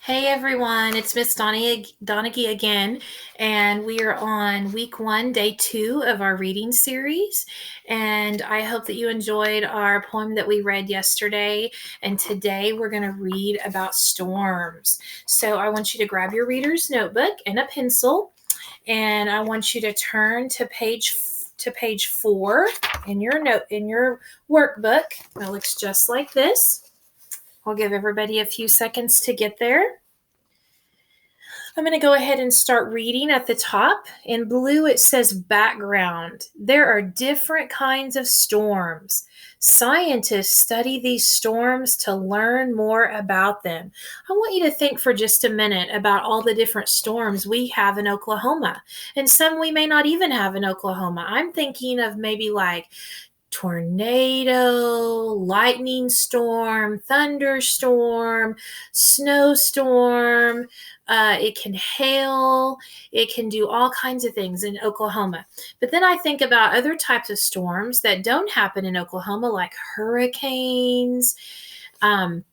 Hey everyone, it's Miss Donaghey again, and we are on week 1, day 2 of our reading series. And I hope that you enjoyed our poem that we read yesterday. And today we're going to read about storms. So I want you to grab your reader's notebook and a pencil, and I want you to turn to page 4 in your workbook. It looks just like this. I'll give everybody a few seconds to get there. I'm going to go ahead and start reading at the top. In blue, it says background. There are different kinds of storms. Scientists study these storms to learn more about them. I want you to think for just a minute about all the different storms we have in Oklahoma, and some we may not even have in Oklahoma. I'm thinking of maybe like tornado, lightning storm, thunderstorm, snowstorm. It can hail. It can do all kinds of things in Oklahoma. But then I think about other types of storms that don't happen in Oklahoma, like hurricanes. And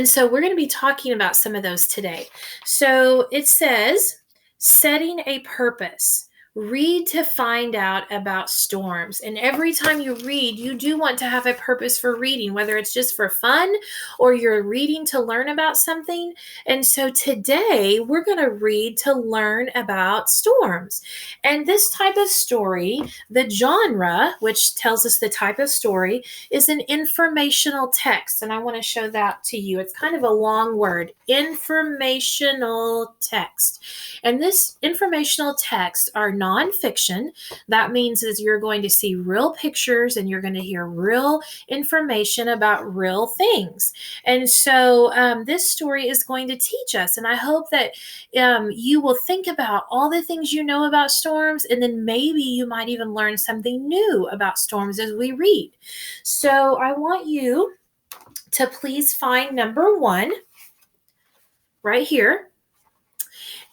so we're going to be talking about some of those today. So it says, setting a purpose. Read to find out about storms. And every time you read, you do want to have a purpose for reading, whether it's just for fun or you're reading to learn about something. And so today we're going to read to learn about storms. And this type of story, the genre, which tells us the type of story, is an informational text. And I want to show that to you. It's kind of a long word, informational text. And this informational text are nonfiction. That means is you're going to see real pictures and you're going to hear real information about real things. And so this story is going to teach us. And I hope that you will think about all the things you know about storms, and then maybe you might even learn something new about storms as we read. So I want you to please find number 1 right here.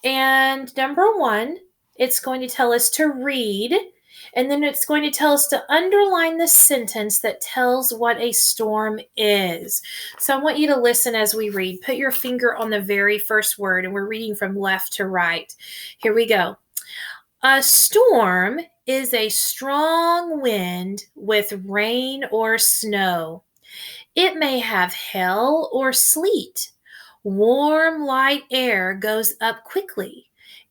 And number 1, it's going to tell us to read, and then it's going to tell us to underline the sentence that tells what a storm is. So I want you to listen as we read. Put your finger on the very first word, and we're reading from left to right. Here we go. A storm is a strong wind with rain or snow. It may have hail or sleet. Warm, light air goes up quickly.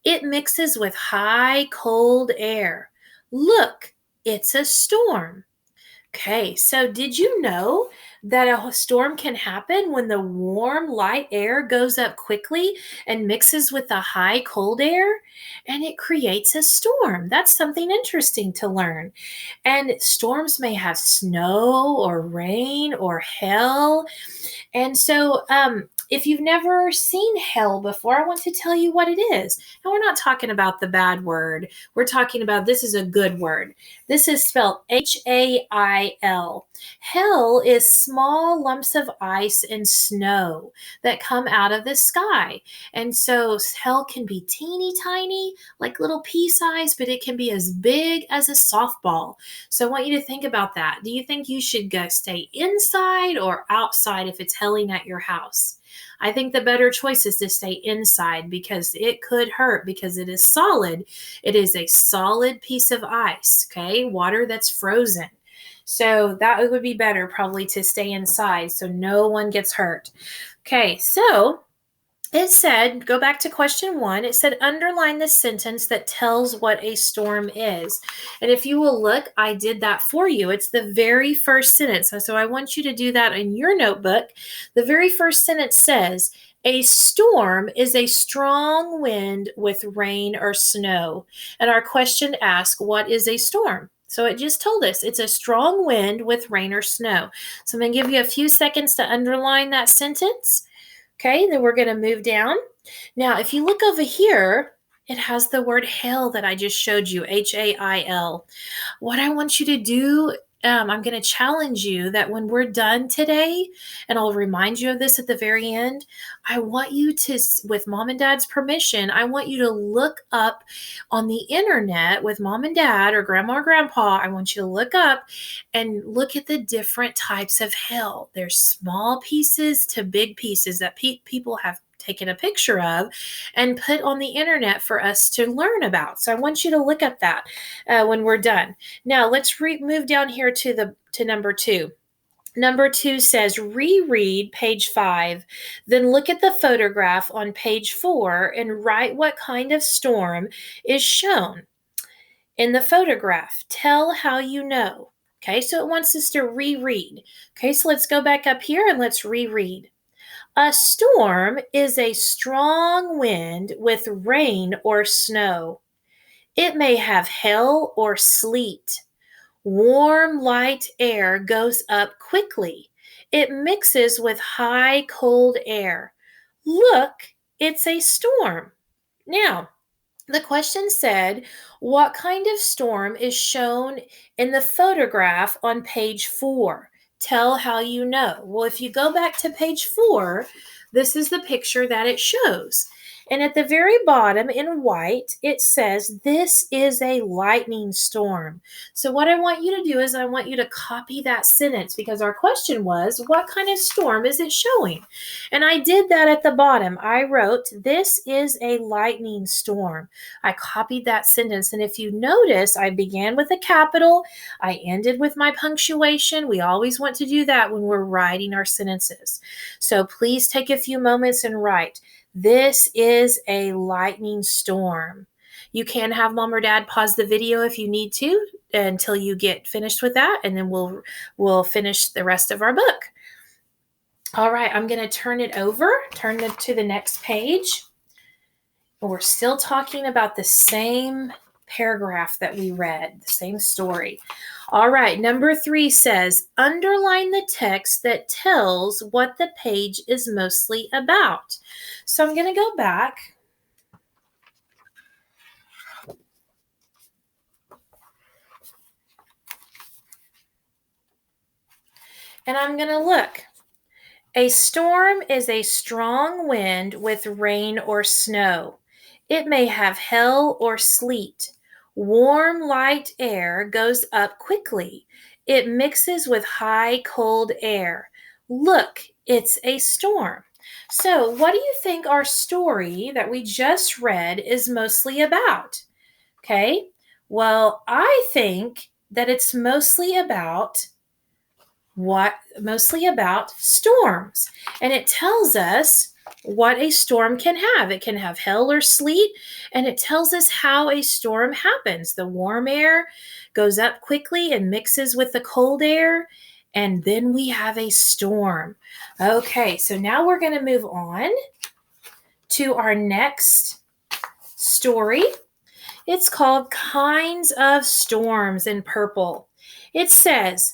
It mixes with high, cold air. Look, it's a storm. Okay, so did you know that a storm can happen when the warm, light air goes up quickly and mixes with the high, cold air? And it creates a storm. That's something interesting to learn. And storms may have snow or rain or hail. And so, if you've never seen hail before, I want to tell you what it is. And we're not talking about the bad word. We're talking about this is a good word. This is spelled H-A-I-L. Hail is small lumps of ice and snow that come out of the sky. And so hail can be teeny tiny, like little pea size, but it can be as big as a softball. So I want you to think about that. Do you think you should go stay inside or outside if it's hailing at your house? I think the better choice is to stay inside because it could hurt because it is solid. It is a solid piece of ice, okay? Water that's frozen. So that would be better probably to stay inside so no one gets hurt. Okay, so it said, go back to question 1, it said underline the sentence that tells what a storm is. And if you will look, I did that for you. It's the very first sentence. So I want you to do that in your notebook. The very first sentence says, a storm is a strong wind with rain or snow. And our question asks, what is a storm? So it just told us it's a strong wind with rain or snow. So I'm going to give you a few seconds to underline that sentence. Okay, then we're going to move down. Now, if you look over here, it has the word hail that I just showed you, H-A-I-L. What I want you to do, I'm going to challenge you that when we're done today, and I'll remind you of this at the very end, I want you to, with mom and dad's permission, I want you to look up on the internet with mom and dad or grandma or grandpa. I want you to look up and look at the different types of hail. There's small pieces to big pieces that people have taken a picture of and put on the internet for us to learn about. So I want you to look at that when we're done. Now let's move down here to number 2. Number 2 says reread page 5, then look at the photograph on page 4 and write what kind of storm is shown in the photograph. Tell how you know. Okay, so it wants us to reread. Okay, so let's go back up here and let's reread. A storm is a strong wind with rain or snow. It may have hail or sleet. Warm, light air goes up quickly. It mixes with high, cold air. Look, it's a storm. Now, the question said, what kind of storm is shown in the photograph on page 4? Tell how you know. Well, if you go back to page 4, this is the picture that it shows. And at the very bottom in white, it says, this is a lightning storm. So what I want you to do is I want you to copy that sentence because our question was, what kind of storm is it showing? And I did that at the bottom. I wrote, this is a lightning storm. I copied that sentence. And if you notice, I began with a capital. I ended with my punctuation. We always want to do that when we're writing our sentences. So please take a few moments and write, this is a lightning storm. You can have mom or dad pause the video if you need to until you get finished with that, and then we'll finish the rest of our book. All right, I'm going to turn it to the next page. We're still talking about the same paragraph that we read, the same story. All right, number 3 says, underline the text that tells what the page is mostly about. So I'm going to go back. And I'm going to look. A storm is a strong wind with rain or snow. It may have hail or sleet. Warm, light air goes up quickly. It mixes with high, cold air. Look, it's a storm. So, what do you think our story that we just read is mostly about? Okay, well, I think that it's mostly about storms. And it tells us what a storm can have. It can have hail or sleet, and it tells us how a storm happens. The warm air goes up quickly and mixes with the cold air, and then we have a storm. Okay, so now we're going to move on to our next story. It's called Kinds of Storms in purple. It says,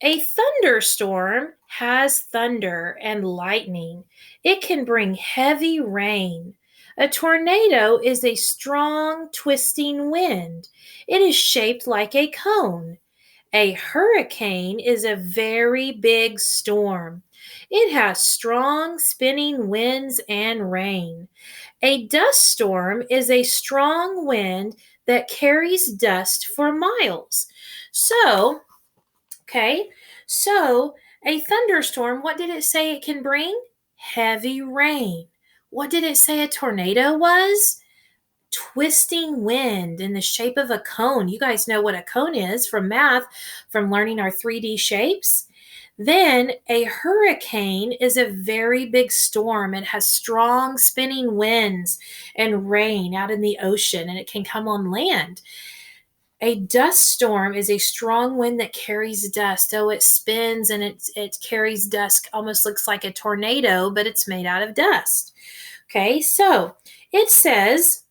a thunderstorm has thunder and lightning. It can bring heavy rain. A tornado is a strong, twisting wind. It is shaped like a cone. A hurricane is a very big storm. It has strong, spinning winds and rain. A dust storm is a strong wind that carries dust for miles. So a thunderstorm, what did it say it can bring? Heavy rain. What did it say a tornado was? Twisting wind in the shape of a cone. You guys know what a cone is from math, from learning our 3D shapes. Then a hurricane is a very big storm. It has strong spinning winds and rain out in the ocean, and it can come on land. A dust storm is a strong wind that carries dust. Oh, it spins and it carries dust, almost looks like a tornado, but it's made out of dust. Okay, so it says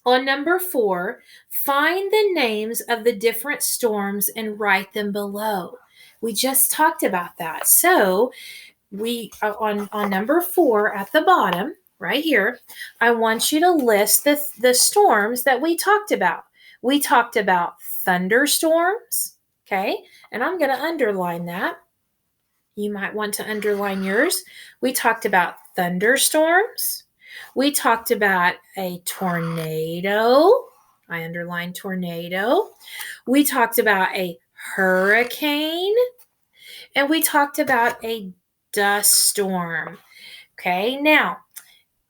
on number 4, find the names of the different storms and write them below. We just talked about that. So we on number 4 at the bottom, right here, I want you to list the storms that we talked about. We talked about thunderstorms, okay? And I'm going to underline that. You might want to underline yours. We talked about thunderstorms. We talked about a tornado. I underlined tornado. We talked about a hurricane. And we talked about a dust storm. Okay, now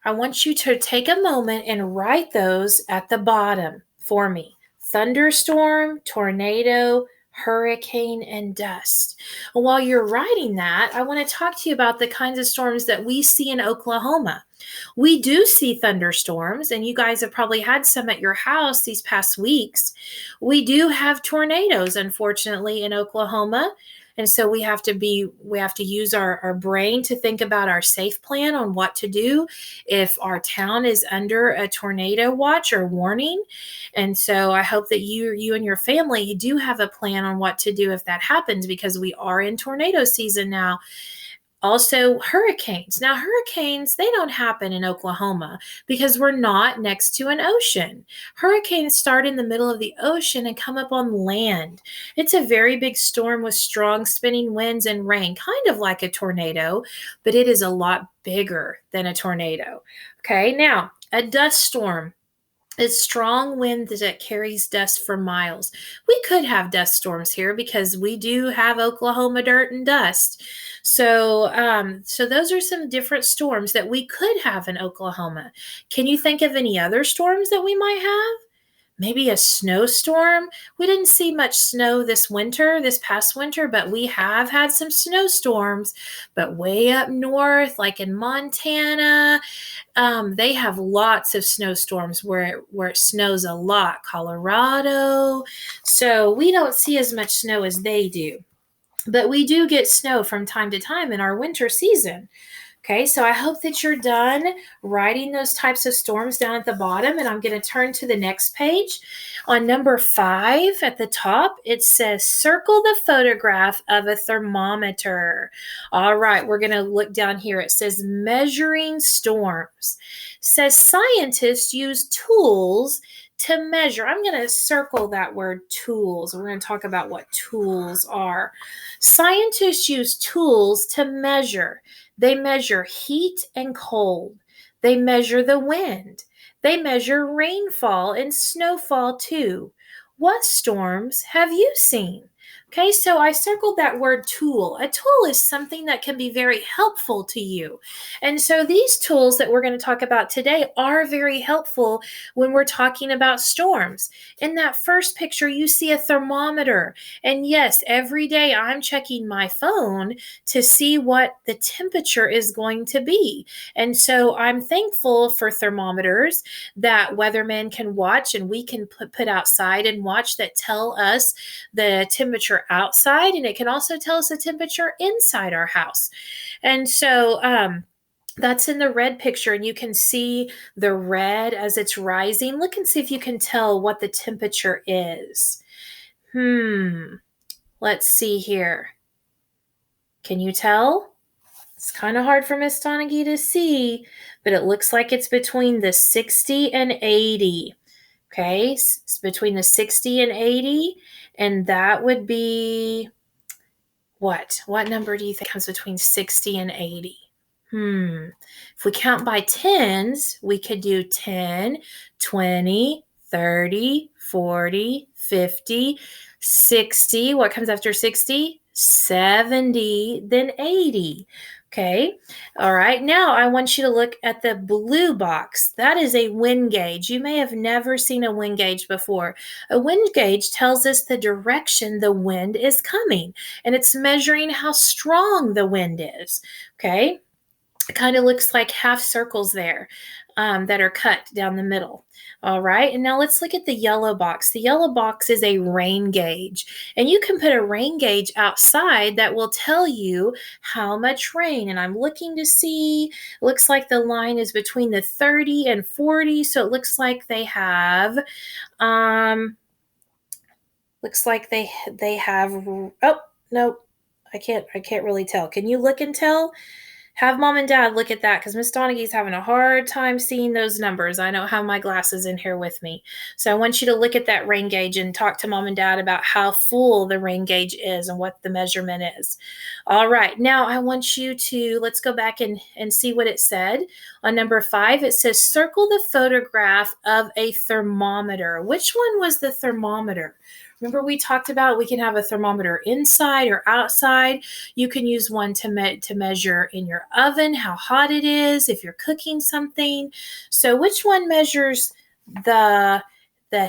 I want you to take a moment and write those at the bottom for me. Thunderstorm, tornado, hurricane, and dust. While you're writing that, I want to talk to you about the kinds of storms that we see in Oklahoma. We do see thunderstorms, and you guys have probably had some at your house these past weeks. We do have tornadoes, unfortunately, in Oklahoma. And so we have to use our brain to think about our safe plan on what to do if our town is under a tornado watch or warning. And so I hope that you and your family do have a plan on what to do if that happens, because we are in tornado season now. Also, hurricanes. Now, hurricanes, they don't happen in Oklahoma because we're not next to an ocean. Hurricanes start in the middle of the ocean and come up on land. It's a very big storm with strong spinning winds and rain, kind of like a tornado, but it is a lot bigger than a tornado. Okay, now, a dust storm. It's strong wind that carries dust for miles. We could have dust storms here because we do have Oklahoma dirt and dust. So those are some different storms that we could have in Oklahoma. Can you think of any other storms that we might have? Maybe a snowstorm. We didn't see much snow this past winter, but we have had some snowstorms. But way up north, like in Montana, they have lots of snowstorms where it snows a lot. Colorado. So we don't see as much snow as they do. But we do get snow from time to time in our winter season. Okay, so I hope that you're done writing those types of storms down at the bottom, and I'm going to turn to the next page. On number 5 at the top, it says, circle the photograph of a thermometer. All right, we're going to look down here. It says measuring storms. It says scientists use tools to measure. I'm going to circle that word tools. We're going to talk about what tools are. Scientists use tools to measure. They measure heat and cold. They measure the wind. They measure rainfall and snowfall too. What storms have you seen? Okay, so I circled that word tool. A tool is something that can be very helpful to you. And so these tools that we're going to talk about today are very helpful when we're talking about storms. In that first picture, you see a thermometer. And yes, every day I'm checking my phone to see what the temperature is going to be. And so I'm thankful for thermometers that weathermen can watch and we can put outside and watch that tell us the temperature outside, and it can also tell us the temperature inside our house. And so that's in the red picture, and you can see the red as it's rising. Look and see if you can tell what the temperature is. Let's see here. Can you tell? It's kind of hard for Miss Donaghey to see, but it looks like it's between the 60 and 80. Okay, it's between the 60 and 80, and that would be what? What number do you think comes between 60 and 80? If we count by tens, we could do 10, 20, 30, 40, 50, 60. What comes after 60? 70, then 80. Okay. All right. Now I want you to look at the blue box. That is a wind gauge. You may have never seen a wind gauge before. A wind gauge tells us the direction the wind is coming, and it's measuring how strong the wind is. Okay. It kind of looks like half circles there that are cut down the middle. All right, and now let's look at the yellow box. The yellow box is a rain gauge, and you can put a rain gauge outside that will tell you how much rain. And I'm looking to see, it looks like the line is between the 30 and 40, so it looks like they have, oh, no, I can't really tell. Can you look and tell? Have mom and dad look at that, because Miss Donaghey's having a hard time seeing those numbers. I don't have my glasses in here with me. So I want you to look at that rain gauge and talk to mom and dad about how full the rain gauge is and what the measurement is. All right. Now I want you to, let's go back and see what it said. On number 5, it says, circle the photograph of a thermometer. Which one was the thermometer? Remember we talked about we can have a thermometer inside or outside. You can use one to measure in your oven how hot it is if you're cooking something. So which one measures the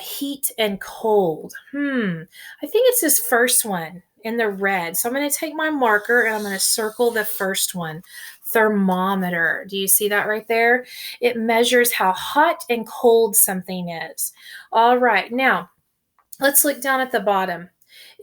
heat and cold? I think it's this first one in the red. So I'm going to take my marker and I'm going to circle the first one. Thermometer. Do you see that right there? It measures how hot and cold something is. All right. Now, let's look down at the bottom.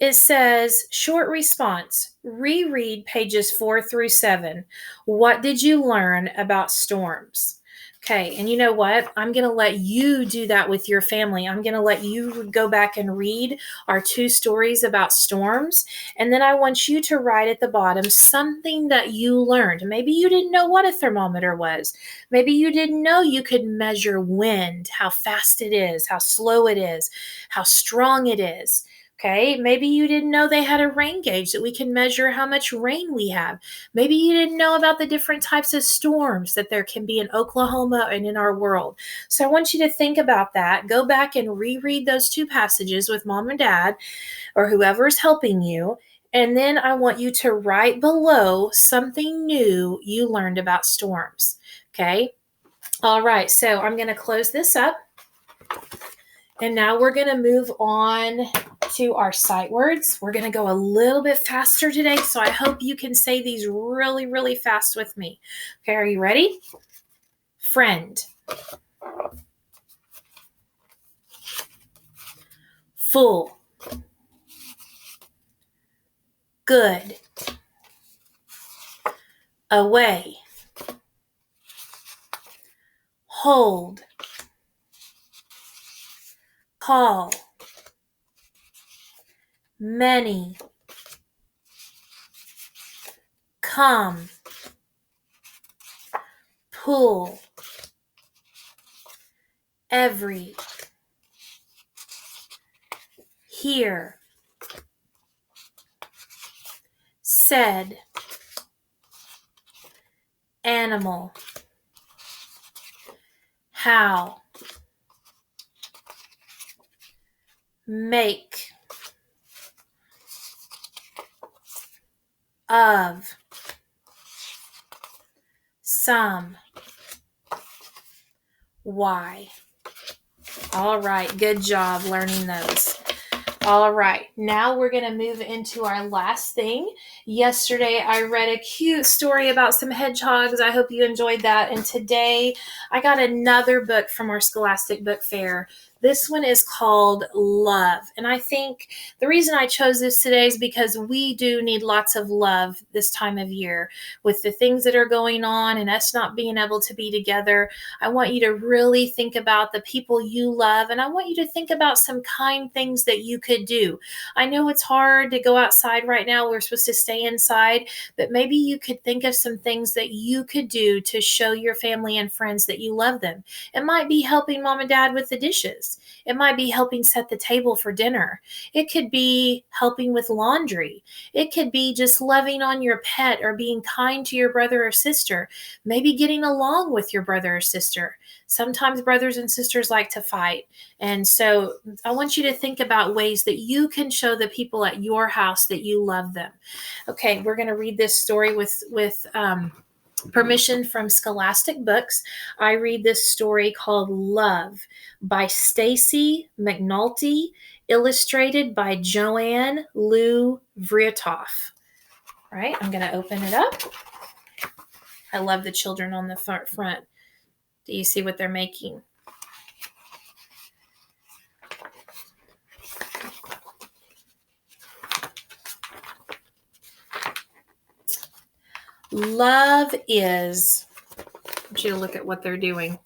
It says, short response, reread pages 4 through 7. What did you learn about storms? Okay, and you know what? I'm going to let you do that with your family. I'm going to let you go back and read our 2 stories about storms. And then I want you to write at the bottom something that you learned. Maybe you didn't know what a thermometer was. Maybe you didn't know you could measure wind, how fast it is, how slow it is, how strong it is. Okay, maybe you didn't know they had a rain gauge that we can measure how much rain we have. Maybe you didn't know about the different types of storms that there can be in Oklahoma and in our world. So I want you to think about that. Go back and reread those 2 passages with mom and dad or whoever's helping you. And then I want you to write below something new you learned about storms. Okay. All right. So I'm going to close this up. And now we're going to move on to our sight words. We're going to go a little bit faster today, so I hope you can say these really, really fast with me. Okay, are you ready? Friend. Full. Good. Away. Hold. Call. Many. Come. Pull. Every. Here. Said. Animal. How. Make. Of. Some. Why. All right, good job learning those. All right, now we're going to move into our last thing. Yesterday, I read a cute story about some hedgehogs. I hope you enjoyed that. And today, I got another book from our Scholastic Book Fair. This one is called Love. And I think the reason I chose this today is because we do need lots of love this time of year with the things that are going on and us not being able to be together. I want you to really think about the people you love, and I want you to think about some kind things that you could do. I know it's hard to go outside right now. We're supposed to stay inside, but maybe you could think of some things that you could do to show your family and friends that you love them. It might be helping mom and dad with the dishes. It might be helping set the table for dinner. It could be helping with laundry. It could be just loving on your pet or being kind to your brother or sister. Maybe getting along with your brother or sister. Sometimes brothers and sisters like to fight. And so I want you to think about ways that you can show the people at your house that you love them. Okay, we're going to read this story with permission from Scholastic Books. I read this story called Love by Stacy McNulty, illustrated by Joanne Lou Vrietoff. All right, I'm going to open it up. I love the children on the front. Do you see what they're making? Love is, I want you to look at what they're doing.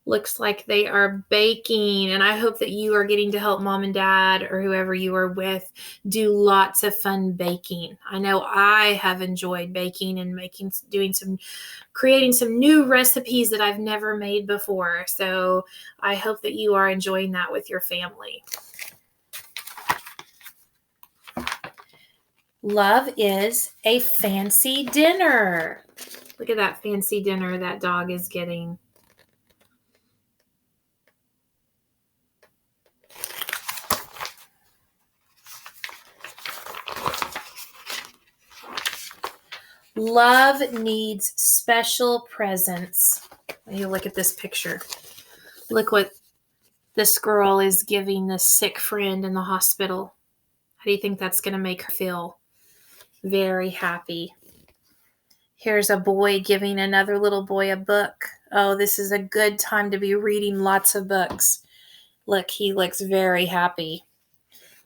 Looks like they are baking, and I hope that you are getting to help mom and dad or whoever you are with do lots of fun baking. I know I have enjoyed baking and creating some new recipes that I've never made before. So I hope that you are enjoying that with your family. Love is a fancy dinner. Look at that fancy dinner that dog is getting. Love needs special presents. You look at this picture. Look what this girl is giving this sick friend in the hospital. How do you think that's going to make her feel? Very happy. Here's a boy giving another little boy a book. Oh, this is a good time to be reading lots of books. Look, he looks very happy.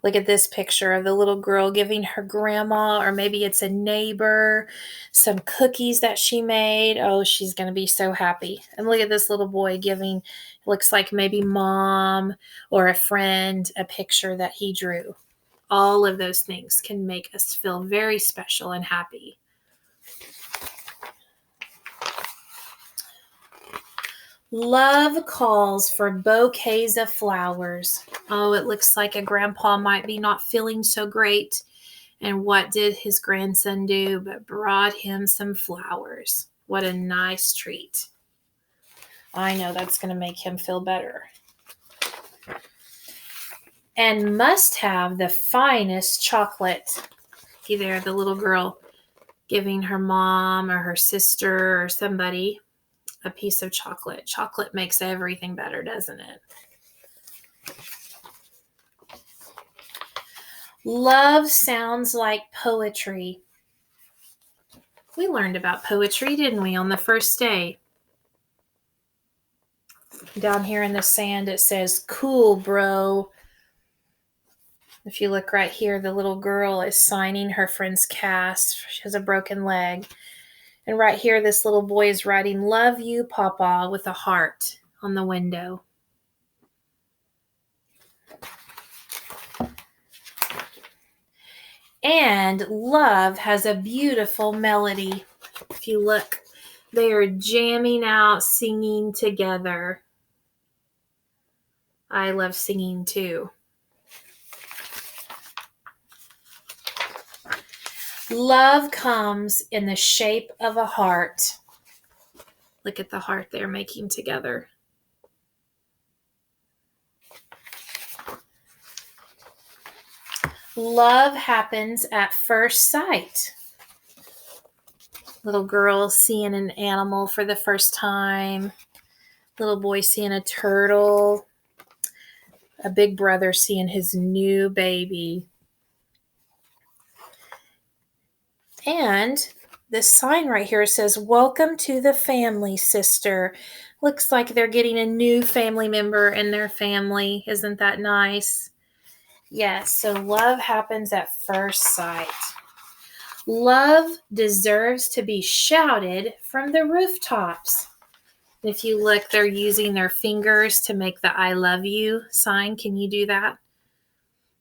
Look at this picture of the little girl giving her grandma, or maybe it's a neighbor, some cookies that she made. Oh, she's going to be so happy. And look at this little boy giving, looks like maybe mom or a friend, a picture that he drew. All of those things can make us feel very special and happy. Love calls for bouquets of flowers. Oh, it looks like a grandpa might be not feeling so great. And what did his grandson do but brought him some flowers? What a nice treat. I know that's going to make him feel better. And must have the finest chocolate. See there, the little girl giving her mom or her sister or somebody a piece of chocolate. Chocolate makes everything better, doesn't it? Love sounds like poetry. We learned about poetry, didn't we, on the first day? Down here in the sand, it says, "Cool, bro." If you look right here, the little girl is signing her friend's cast. She has a broken leg. And right here, this little boy is writing, "Love you, Papa," with a heart on the window. And love has a beautiful melody. If you look, they are jamming out, singing together. I love singing too. Love comes in the shape of a heart. Look at the heart they're making together. Love happens at first sight. Little girl seeing an animal for the first time. Little boy seeing a turtle. A big brother seeing his new baby. And this sign right here says, "Welcome to the family, sister." Looks like they're getting a new family member in their family. Isn't that nice? Yes, so love happens at first sight. Love deserves to be shouted from the rooftops. If you look, they're using their fingers to make the "I love you" sign. Can you do that?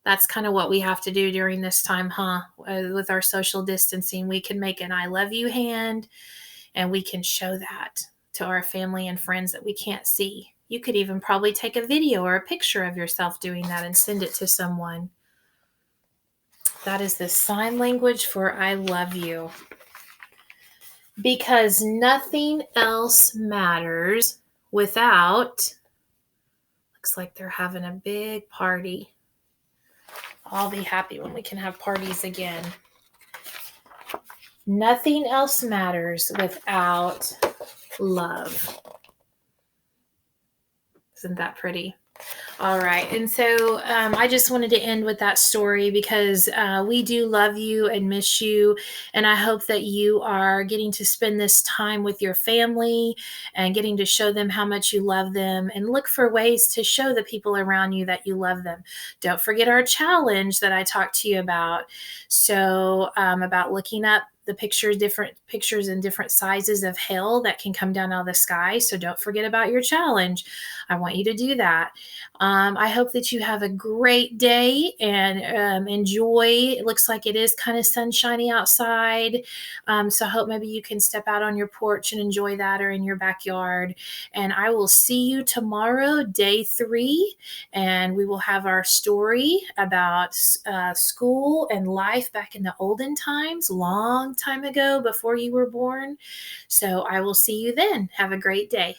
That's kind of what we have to do during this time, huh? With our social distancing, we can make an "I love you" hand, and we can show that to our family and friends that we can't see. You could even probably take a video or a picture of yourself doing that and send it to someone. That is the sign language for "I love you." Because nothing else matters without, looks like they're having a big party. I'll be happy when we can have parties again. Nothing else matters without love. Isn't that pretty? All right. And so I just wanted to end with that story because we do love you and miss you. And I hope that you are getting to spend this time with your family and getting to show them how much you love them, and look for ways to show the people around you that you love them. Don't forget our challenge that I talked to you about. So about looking up the pictures, different pictures in different sizes of hail that can come down out of the sky. So don't forget about your challenge. I want you to do that. I hope that you have a great day and enjoy. It looks like it is kind of sunshiny outside. So I hope maybe you can step out on your porch and enjoy that, or in your backyard. And I will see you tomorrow, day 3. And we will have our story about school and life back in the olden times, long time ago before you were born. So I will see you then. Have a great day.